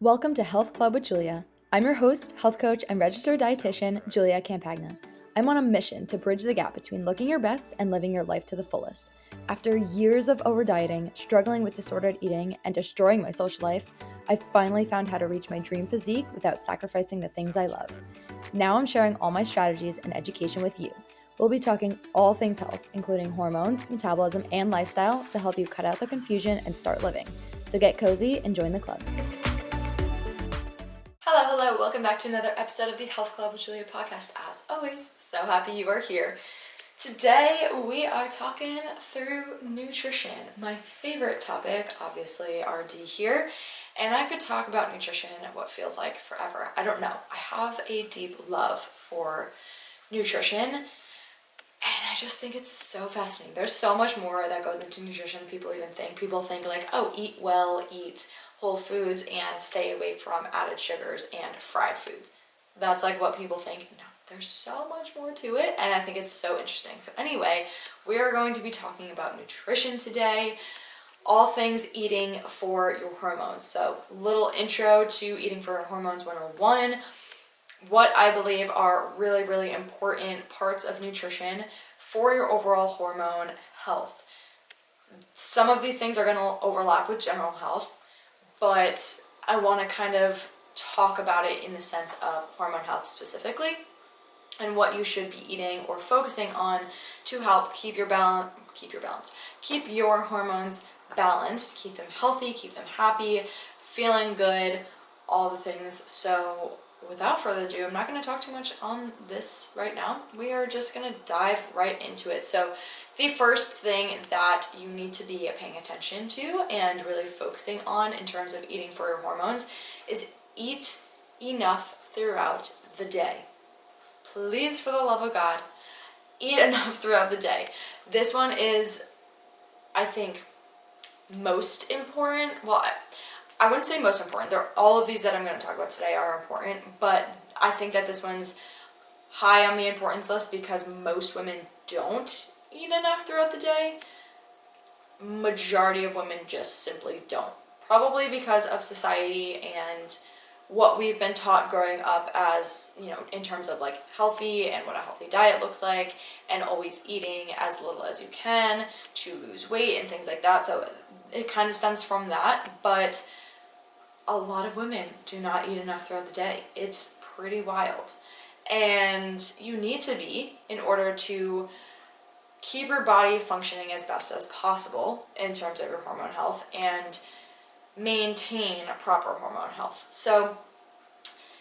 Welcome to Health Club with Julia. I'm your host, health coach, and registered dietitian, Julia Campagna. I'm on a mission to bridge the gap between looking your best and living your life to the fullest. After years of over dieting, struggling with disordered eating, and destroying my social life, I finally found how to reach my dream physique without sacrificing the things I love. Now I'm sharing all my strategies and education with you. We'll be talking all things health, including hormones, metabolism, and lifestyle to help you cut out the confusion and start living. So get cozy and join the club. Hello, welcome back to another episode of the Health Club with Julia podcast. As always, so happy you are here. Today we are talking through nutrition, my favorite topic, obviously RD here, and I could talk about nutrition what feels like forever. I don't know. I have a deep love for nutrition, and I just think it's so fascinating. There's so much more that goes into nutrition than people even think. People think like, oh, eat well, eat whole foods, and stay away from added sugars and fried foods. That's like what people think. No, there's so much more to it, and I think it's so interesting. So anyway, we are going to be talking about nutrition today, all things eating for your hormones. So little intro to eating for hormones 101, what I believe are really, really important parts of nutrition for your overall hormone health. Some of these things are going to overlap with general health, but I want to kind of talk about it in the sense of hormone health specifically and what you should be eating or focusing on to help keep your hormones balanced, keep them healthy, keep them happy, feeling good, all the things. So without further ado, I'm not going to talk too much on this right now. We are just going to dive right into it. So the first thing that you need to be paying attention to and really focusing on in terms of eating for your hormones is eat enough throughout the day. Please, for the love of God, eat enough throughout the day. This one is, I think, most important. Well, I wouldn't say most important. All of these that I'm going to talk about today are important, but I think that this one's high on the importance list because most women don't eat enough throughout the day. Majority of women just simply don't. Probably because of society and what we've been taught growing up as, in terms of like healthy and what a healthy diet looks like and always eating as little as you can to lose weight and things like that. So it kind of stems from that, but a lot of women do not eat enough throughout the day. It's pretty wild. And you need to be in order to keep your body functioning as best as possible in terms of your hormone health and maintain proper hormone health. So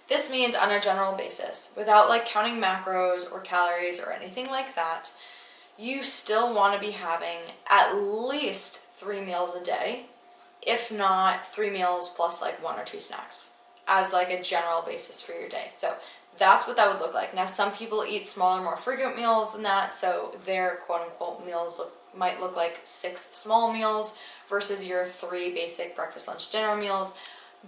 this means on a general basis, without like counting macros or calories or anything like that, you still want to be having at least 3 meals a day, if not 3 meals plus like 1 or 2 snacks as like a general basis for your day. So that's what that would look like. Now, some people eat smaller, more frequent meals than that, so their quote-unquote meals might look like 6 small meals versus your 3 basic breakfast, lunch, dinner meals.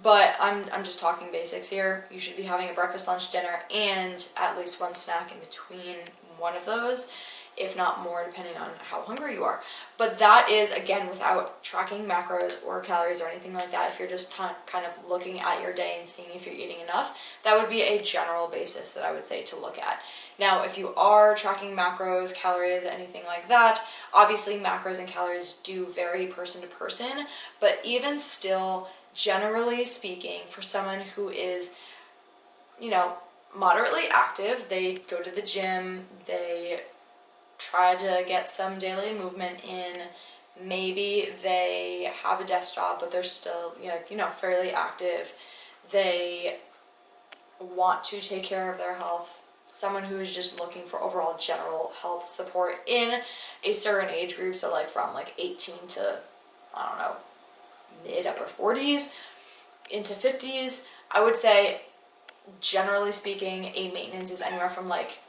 But I'm just talking basics here. You should be having a breakfast, lunch, dinner, and at least 1 snack in between one of those, if not more, depending on how hungry you are. But that is, again, without tracking macros or calories or anything like that. If you're just kind of looking at your day and seeing if you're eating enough, that would be a general basis that I would say to look at. Now, if you are tracking macros, calories, anything like that, obviously macros and calories do vary person to person, but even still, generally speaking, for someone who is, moderately active, they go to the gym, they try to get some daily movement in, maybe they have a desk job but they're still fairly active, they want to take care of their health, someone who is just looking for overall general health support in a certain age group, so like from like 18 to mid upper 40s into 50s, I would say generally speaking a maintenance is anywhere from like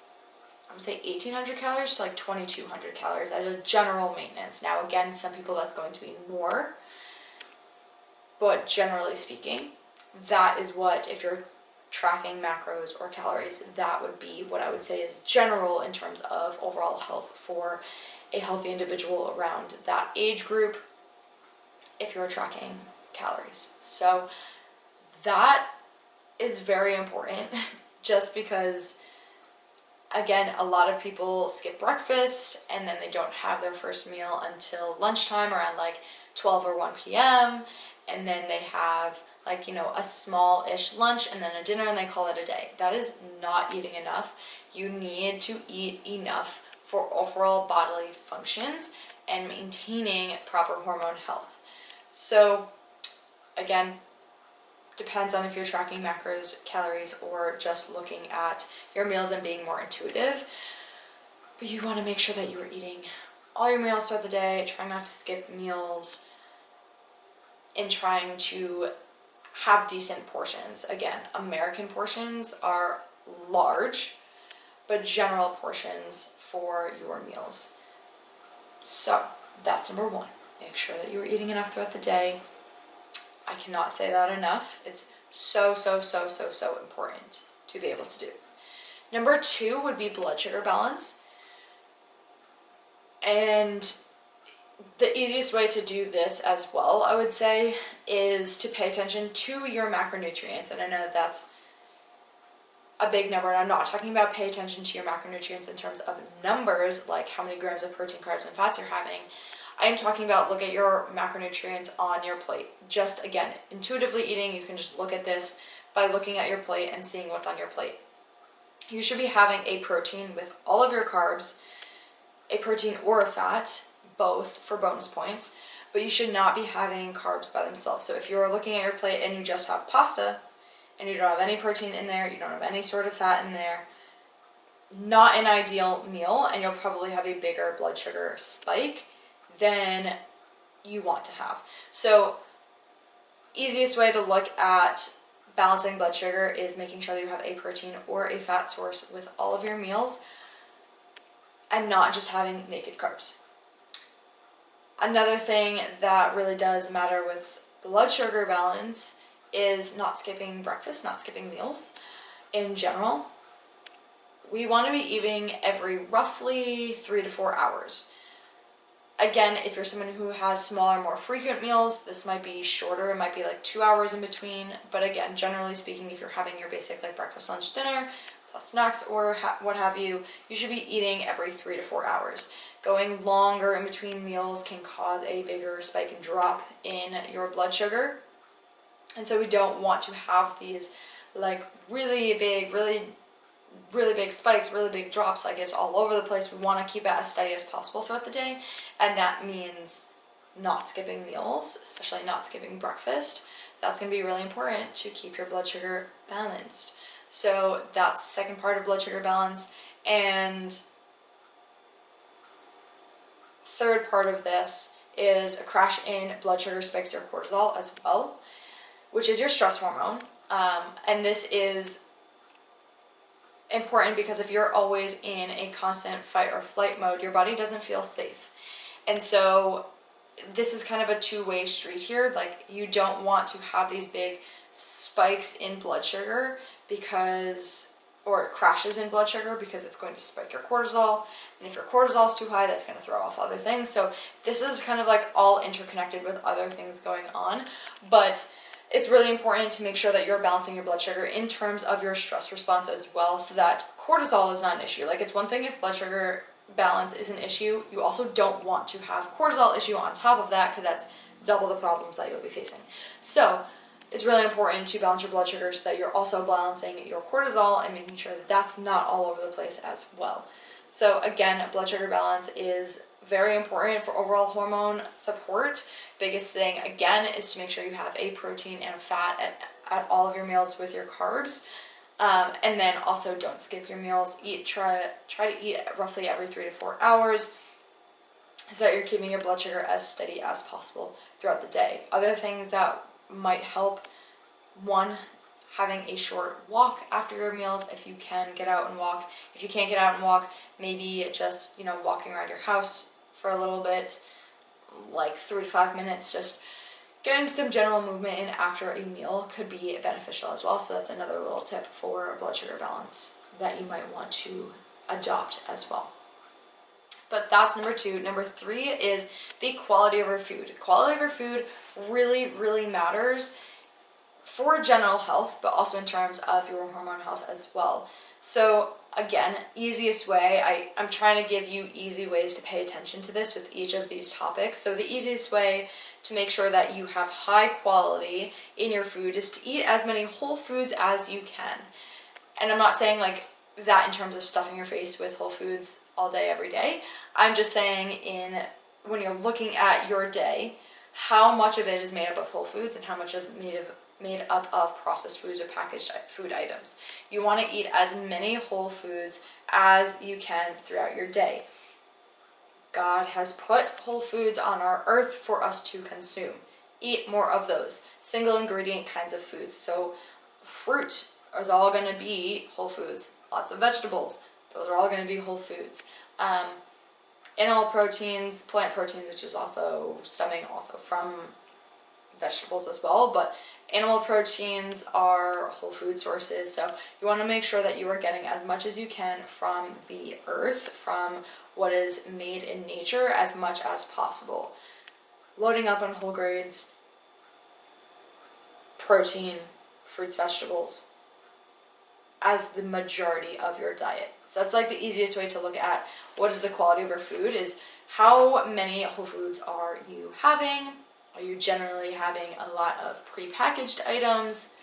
I would say 1,800 calories to like 2,200 calories as a general maintenance. Now, again, some people that's going to be more, but generally speaking, that is what, if you're tracking macros or calories, that would be what I would say is general in terms of overall health for a healthy individual around that age group if you're tracking calories. So that is very important just because, again, a lot of people skip breakfast and then they don't have their first meal until lunchtime around like 12 or 1 p.m. And then they have like, a small-ish lunch and then a dinner and they call it a day. That is not eating enough. You need to eat enough for overall bodily functions and maintaining proper hormone health. So, again, depends on if you're tracking macros, calories, or just looking at your meals and being more intuitive. But you want to make sure that you are eating all your meals throughout the day, trying not to skip meals, and trying to have decent portions. Again, American portions are large, but general portions for your meals. So that's number one. Make sure that you are eating enough throughout the day. I cannot say that enough. It's so important to be able to do. Number two would be blood sugar balance. And the easiest way to do this as well, I would say, is to pay attention to your macronutrients. And I know that's a big number, and I'm not talking about pay attention to your macronutrients in terms of numbers, like how many grams of protein, carbs, and fats you're having. I am talking about look at your macronutrients on your plate. Just, again, intuitively eating, you can just look at this by looking at your plate and seeing what's on your plate. You should be having a protein with all of your carbs, a protein or a fat, both for bonus points, but you should not be having carbs by themselves. So if you're looking at your plate and you just have pasta and you don't have any protein in there, you don't have any sort of fat in there, not an ideal meal, and you'll probably have a bigger blood sugar spike than you want to have. So easiest way to look at balancing blood sugar is making sure that you have a protein or a fat source with all of your meals and not just having naked carbs. Another thing that really does matter with blood sugar balance is not skipping breakfast, not skipping meals in general. We want to be eating every roughly 3 to 4 hours. Again, if you're someone who has smaller, more frequent meals, this might be shorter. It might be like 2 hours in between. But again, generally speaking, if you're having your basic like breakfast, lunch, dinner, plus snacks or what have you, you should be eating every 3 to 4 hours. Going longer in between meals can cause a bigger spike and drop in your blood sugar. And so we don't want to have these like really big spikes, really big drops, like it's all over the place. We want to keep it as steady as possible throughout the day, and that means not skipping meals, especially not skipping breakfast. That's going to be really important to keep your blood sugar balanced. So that's the second part of blood sugar balance. And third part of this is a crash in blood sugar spikes your cortisol as well, which is your stress hormone. And this is important because if you're always in a constant fight or flight mode, your body doesn't feel safe. And so this is kind of a two-way street here. Like, you don't want to have these big spikes in blood sugar or crashes in blood sugar, because it's going to spike your cortisol. And if your cortisol is too high, that's going to throw off other things. So this is kind of like all interconnected with other things going on. But it's really important to make sure that you're balancing your blood sugar in terms of your stress response as well, so that cortisol is not an issue. Like, it's one thing if blood sugar balance is an issue. You also don't want to have cortisol issue on top of that, because that's double the problems that you'll be facing. So it's really important to balance your blood sugar so that you're also balancing your cortisol and making sure that that's not all over the place as well. So again, blood sugar balance is very important for overall hormone support. Biggest thing, again, is to make sure you have a protein and a fat at all of your meals with your carbs. And then also don't skip your meals. Try to eat roughly every 3 to 4 hours so that you're keeping your blood sugar as steady as possible throughout the day. Other things that might help: one, having a short walk after your meals if you can get out and walk. If you can't get out and walk, maybe just, walking around your house for a little bit, like 3 to 5 minutes, just getting some general movement in after a meal could be beneficial as well. So that's another little tip for blood sugar balance that you might want to adopt as well. But that's number 2. Number 3 is the quality of our food. Quality of our food really, really matters for general health, but also in terms of your hormone health as well. So again, easiest way, I'm trying to give you easy ways to pay attention to this with each of these topics. So the easiest way to make sure that you have high quality in your food is to eat as many whole foods as you can. And I'm not saying like that in terms of stuffing your face with whole foods all day, every day. I'm just saying when you're looking at your day, how much of it is made up of whole foods and how much of it made up of processed foods or packaged food items. You want to eat as many whole foods as you can throughout your day. God has put whole foods on our earth for us to consume. Eat more of those single ingredient kinds of foods. So fruit is all going to be whole foods. Lots of vegetables, those are all going to be whole foods. Animal proteins, plant proteins, which is also stemming also from vegetables as well, but animal proteins are whole food sources. So you want to make sure that you are getting as much as you can from the earth, from what is made in nature, as much as possible. Loading up on whole grains, protein, fruits, vegetables as the majority of your diet. So that's like the easiest way to look at what is the quality of your food, is how many whole foods are you having? Are you generally having a lot of prepackaged items?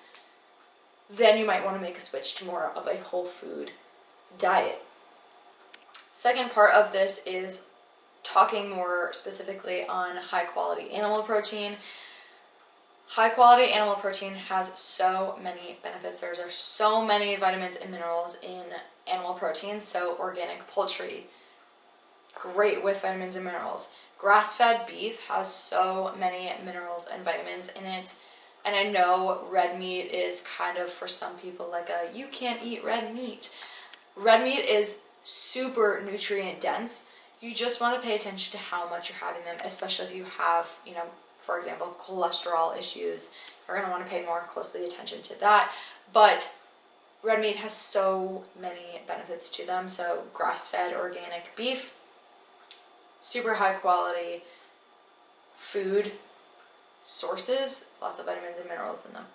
Then you might want to make a switch to more of a whole food diet. Second part of this is talking more specifically on high quality animal protein. High quality animal protein has so many benefits. There are so many vitamins and minerals in animal protein. So organic poultry, great with vitamins and minerals. Grass-fed beef has so many minerals and vitamins in it. And I know red meat is kind of, for some people, like you can't eat red meat. Red meat is super nutrient dense. You just want to pay attention to how much you're having them, especially if you have, for example, cholesterol issues. You're going to want to pay more closely attention to that. But red meat has so many benefits to them. So grass-fed organic beef, super high quality food sources, lots of vitamins and minerals in them.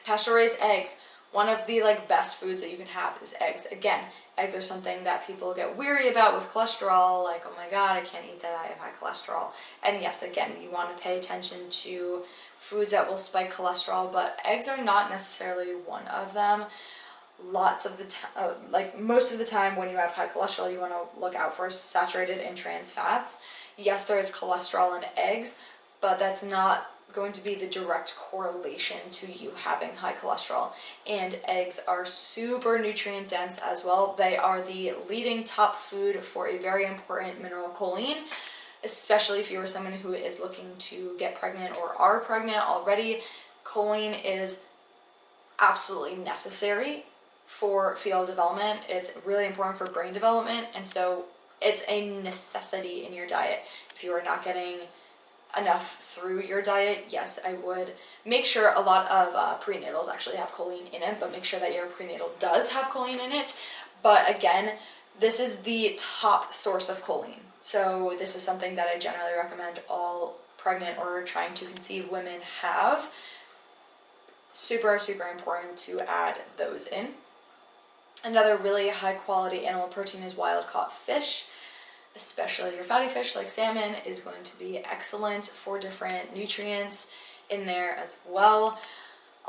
Pasture-raised eggs, one of the best foods that you can have is eggs. Again, eggs are something that people get weary about with cholesterol, like, oh my god, I can't eat that, I have high cholesterol. And yes, again, you want to pay attention to foods that will spike cholesterol, but eggs are not necessarily one of them. Lots of the time, most of the time when you have high cholesterol, you want to look out for saturated and trans fats. Yes, there is cholesterol in eggs, but that's not going to be the direct correlation to you having high cholesterol. And eggs are super nutrient dense as well. They are the leading top food for a very important mineral, choline, especially if you are someone who is looking to get pregnant or are pregnant already. Choline is absolutely necessary for fetal development. It's really important for brain development, and so it's a necessity in your diet. If you are not getting enough through your diet, yes, I would make sure. A lot of prenatals actually have choline in it, but make sure that your prenatal does have choline in it. But again, this is the top source of choline. So this is something that I generally recommend all pregnant or trying to conceive women have. Super, super important to add those in. Another really high quality animal protein is wild caught fish. Especially your fatty fish like salmon is going to be excellent for different nutrients in there as well.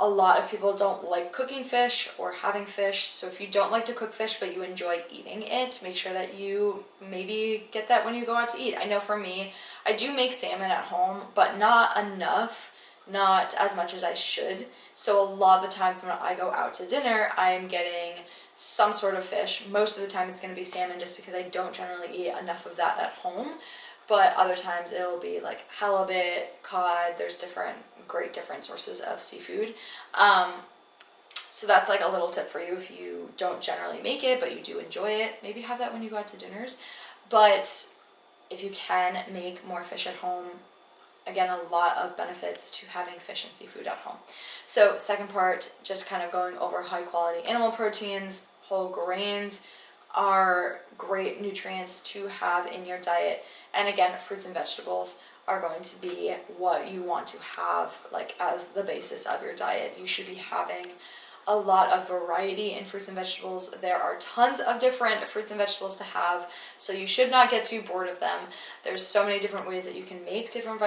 A lot of people don't like cooking fish or having fish, so if you don't like to cook fish but you enjoy eating it, make sure that you maybe get that when you go out to eat. I know for me, I do make salmon at home, but not enough, not as much as I should. So a lot of the times when I go out to dinner, I'm getting some sort of fish. Most of the time it's going to be salmon, just because I don't generally eat enough of that at home. But other times it'll be like halibut, cod. There's great different sources of seafood. So that's like a little tip for you if you don't generally make it, but you do enjoy it. Maybe have that when you go out to dinners. But if you can make more fish at home, again, a lot of benefits to having fish and seafood at home. So second part, just kind of going over high quality animal proteins. Whole grains are great nutrients to have in your diet. And again, fruits and vegetables are going to be what you want to have like as the basis of your diet. You should be having a lot of variety in fruits and vegetables. There are tons of different fruits and vegetables to have, so you should not get too bored of them. There's so many different ways that you can make different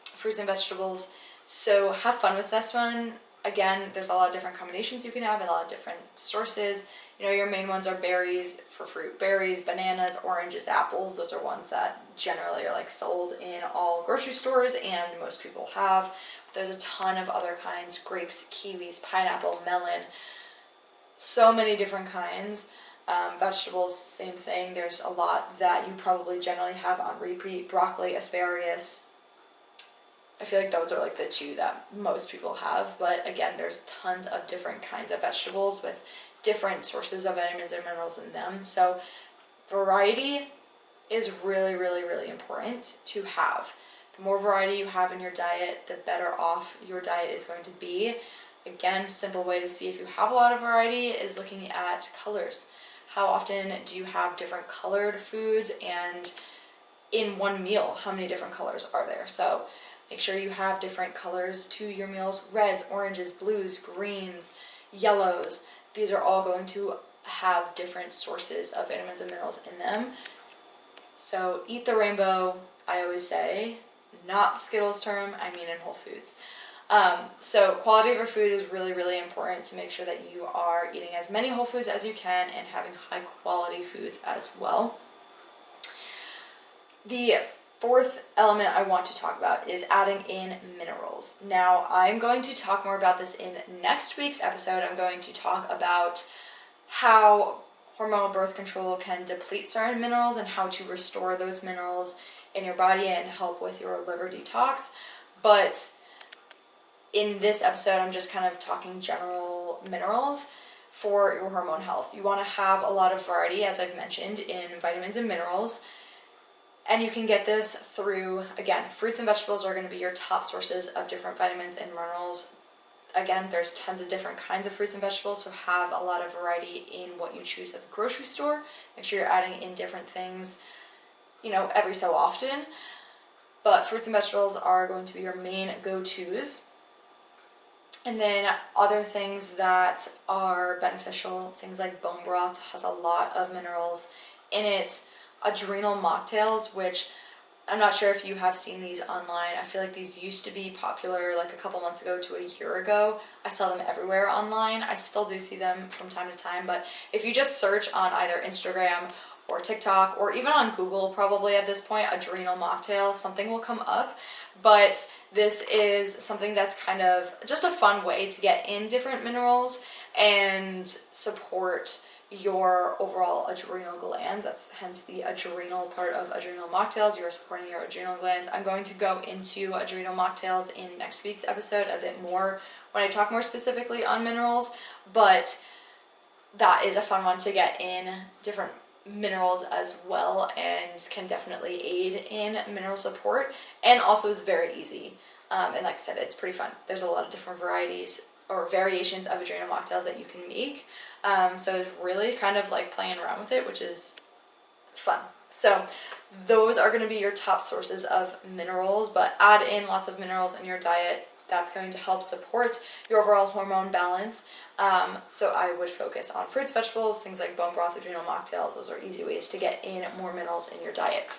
fruits and vegetables, so have fun with this one. Again, there's a lot of different combinations you can have and a lot of different sources. You know, your main ones are berries for fruit. Berries, bananas, oranges, apples. Those are ones that generally are like sold in all grocery stores and most people have. But there's a ton of other kinds: grapes, kiwis, pineapple, melon. So many different kinds. Vegetables, same thing. There's a lot that you probably generally have on repeat: broccoli, asparagus. I feel like those are like the two that most people have, but again, there's tons of different kinds of vegetables with different sources of vitamins and minerals in them. So variety is really, really, really important to have. The more variety you have in your diet, the better off your diet is going to be. Again, simple way to see if you have a lot of variety is looking at colors. How often do you have different colored foods, and in one meal, how many different colors are there? So make sure you have different colors to your meals: reds, oranges, blues, greens, yellows. These are all going to have different sources of vitamins and minerals in them. So eat the rainbow, I always say, not the Skittles term, I mean in Whole Foods. So quality of your food is really, really important to make sure that you are eating as many whole foods as you can and having high quality foods as well. The fourth element I want to talk about is adding in minerals. Now, I'm going to talk more about this in next week's episode. I'm going to talk about how hormonal birth control can deplete certain minerals and how to restore those minerals in your body and help with your liver detox. But in this episode, I'm just kind of talking general minerals for your hormone health. You want to have a lot of variety, as I've mentioned, in vitamins and minerals. And you can get this through, again, fruits and vegetables are going to be your top sources of different vitamins and minerals. Again, there's tons of different kinds of fruits and vegetables, so have a lot of variety in what you choose at the grocery store. Make sure you're adding in different things, every so often. But fruits and vegetables are going to be your main go-tos. And then other things that are beneficial, things like bone broth has a lot of minerals in it. Adrenal mocktails, which I'm not sure if you have seen these online. I feel like these used to be popular like a couple months ago to a year ago. I saw them everywhere online. I still do see them from time to time, but if you just search on either Instagram or TikTok or even on Google, probably at this point, adrenal mocktail, something will come up. But this is something that's kind of just a fun way to get in different minerals and support your overall adrenal glands. That's hence the adrenal part of adrenal mocktails. You're supporting your adrenal glands. I'm going to go into adrenal mocktails in next week's episode a bit more when I talk more specifically on minerals, but that is a fun one to get in different minerals as well and can definitely aid in mineral support, and also is very easy. And like I said, it's pretty fun. There's a lot of different varieties or variations of adrenal mocktails that you can make. So it's really kind of like playing around with it, which is fun. So those are going to be your top sources of minerals, but add in lots of minerals in your diet. That's going to help support your overall hormone balance. So I would focus on fruits, vegetables, things like bone broth, adrenal mocktails. Those are easy ways to get in more minerals in your diet.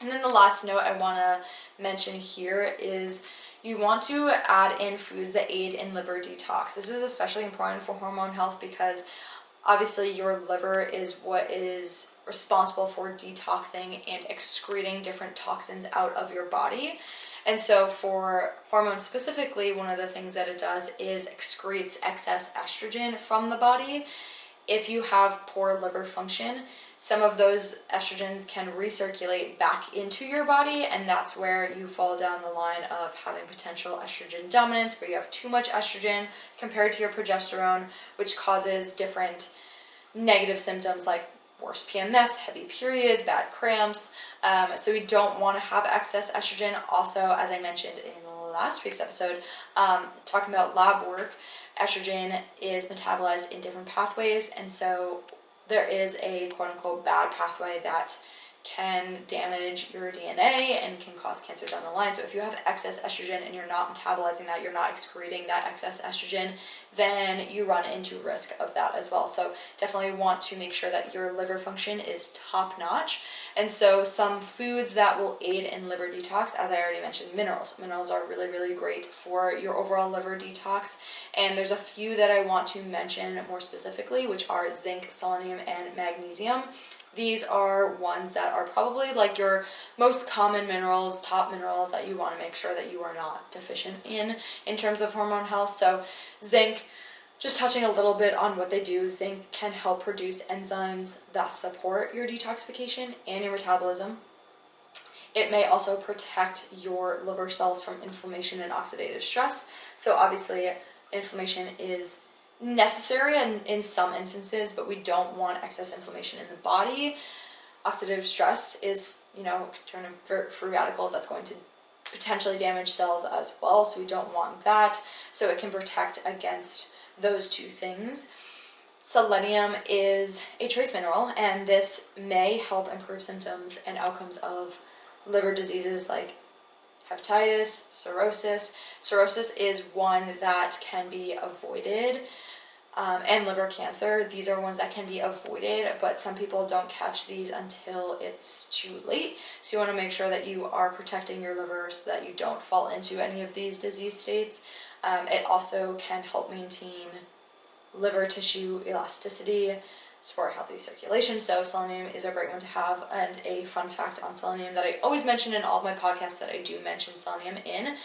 And then the last note I want to mention here is you want to add in foods that aid in liver detox. This is especially important for hormone health because obviously your liver is what is responsible for detoxing and excreting different toxins out of your body. And so for hormones specifically, one of the things that it does is excretes excess estrogen from the body. If you have poor liver function, some of those estrogens can recirculate back into your body, and that's where you fall down the line of having potential estrogen dominance, where you have too much estrogen compared to your progesterone, which causes different negative symptoms like worse PMS, heavy periods, bad cramps. So we don't want to have excess estrogen. Also, as I mentioned in last week's episode, talking about lab work, estrogen is metabolized in different pathways, and so there is a quote-unquote bad pathway that can damage your DNA and can cause cancer down the line. So if you have excess estrogen and you're not metabolizing that, you're not excreting that excess estrogen, then you run into risk of that as well. So definitely want to make sure that your liver function is top notch. And so some foods that will aid in liver detox, as I already mentioned, minerals. Minerals are really, really great for your overall liver detox. And there's a few that I want to mention more specifically, which are zinc, selenium, and magnesium. These are ones that are probably like your most common minerals, top minerals that you want to make sure that you are not deficient in terms of hormone health. So zinc, just touching a little bit on what they do, zinc can help produce enzymes that support your detoxification and your metabolism. It may also protect your liver cells from inflammation and oxidative stress. So obviously inflammation is necessary in some instances, but we don't want excess inflammation in the body. Oxidative stress is, turning free radicals that's going to potentially damage cells as well, so we don't want that. So it can protect against those two things. Selenium is a trace mineral, and this may help improve symptoms and outcomes of liver diseases like hepatitis, cirrhosis. Cirrhosis is one that can be avoided. And liver cancer, these are ones that can be avoided, but some people don't catch these until it's too late. So you want to make sure that you are protecting your liver so that you don't fall into any of these disease states. It also can help maintain liver tissue elasticity, support healthy circulation. So selenium is a great one to have. And a fun fact on selenium that I always mention in all of my podcasts that I do mention selenium in: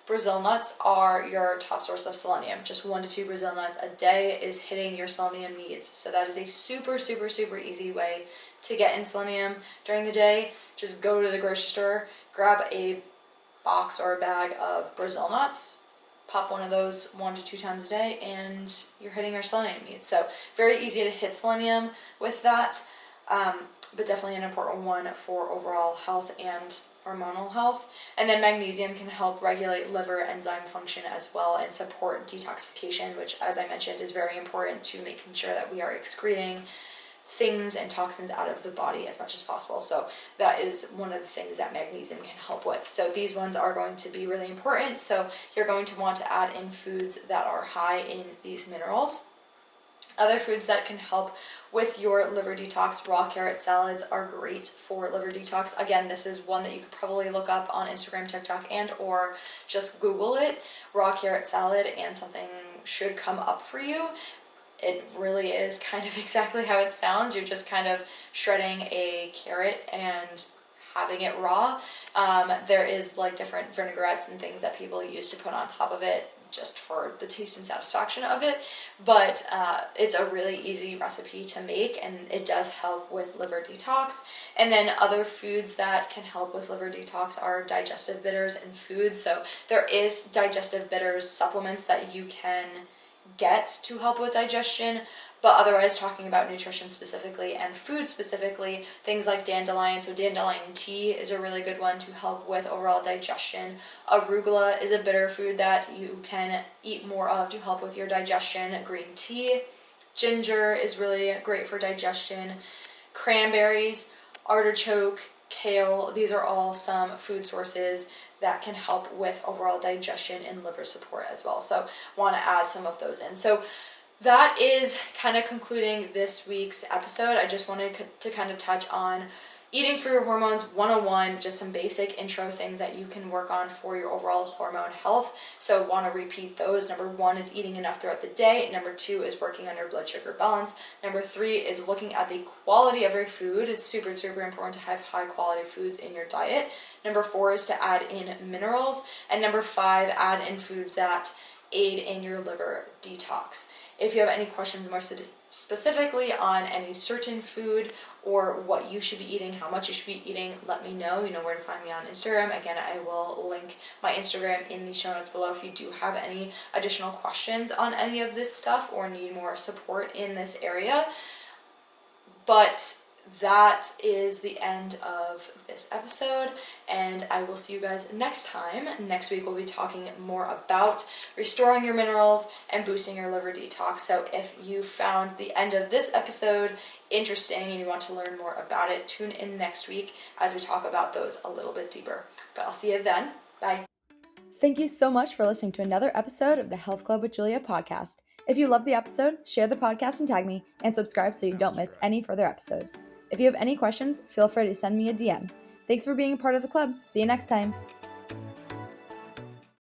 Brazil nuts are your top source of selenium. Just 1 to 2 Brazil nuts a day is hitting your selenium needs. So that is a super, super, super easy way to get in selenium during the day. Just go to the grocery store, grab a box or a bag of Brazil nuts, pop one of those 1 to 2 times a day, and you're hitting your selenium needs. So very easy to hit selenium with that, but definitely an important one for overall health and hormonal health. And then magnesium can help regulate liver enzyme function as well and support detoxification, which, as I mentioned, is very important to making sure that we are excreting things and toxins out of the body as much as possible. So that is one of the things that magnesium can help with. So these ones are going to be really important. So you're going to want to add in foods that are high in these minerals. Other foods that can help with your liver detox: raw carrot salads are great for liver detox. Again, this is one that you could probably look up on Instagram, TikTok, and or just Google it, raw carrot salad, and something should come up for you. It really is kind of exactly how it sounds. You're just kind of shredding a carrot and having it raw. There is like different vinaigrettes and things that people use to put on top of it just for the taste and satisfaction of it, but it's a really easy recipe to make, and it does help with liver detox. And then other foods that can help with liver detox are digestive bitters and foods. So there is digestive bitters supplements that you can get to help with digestion, but otherwise, talking about nutrition specifically and food specifically, things like dandelion. So dandelion tea is a really good one to help with overall digestion. Arugula is a bitter food that you can eat more of to help with your digestion. Green tea. Ginger is really great for digestion. Cranberries, artichoke, kale, these are all some food sources that can help with overall digestion and liver support as well. So want to add some of those in. So that is kind of concluding this week's episode. I just wanted to kind of touch on eating for your hormones 101, just some basic intro things that you can work on for your overall hormone health. So want to repeat those. Number 1 is eating enough throughout the day. Number 2 is working on your blood sugar balance. Number 3 is looking at the quality of your food. It's super, super important to have high quality foods in your diet. Number 4 is to add in minerals. And number 5, add in foods that aid in your liver detox. If you have any questions more specifically on any certain food or what you should be eating, how much you should be eating, let me know. You know where to find me on Instagram. Again, I will link my Instagram in the show notes below if you do have any additional questions on any of this stuff or need more support in this area. But that is the end of this episode, and I will see you guys next time. Next week we'll be talking more about restoring your minerals and boosting your liver detox. So if you found the end of this episode interesting and you want to learn more about it, tune in next week as we talk about those a little bit deeper. But I'll see you then. Bye. Thank you so much for listening to another episode of the Health Club with Julia podcast. If you loved the episode, share the podcast and tag me, and subscribe so you don't miss any further episodes. If you have any questions, feel free to send me a DM. Thanks for being a part of the club. See you next time.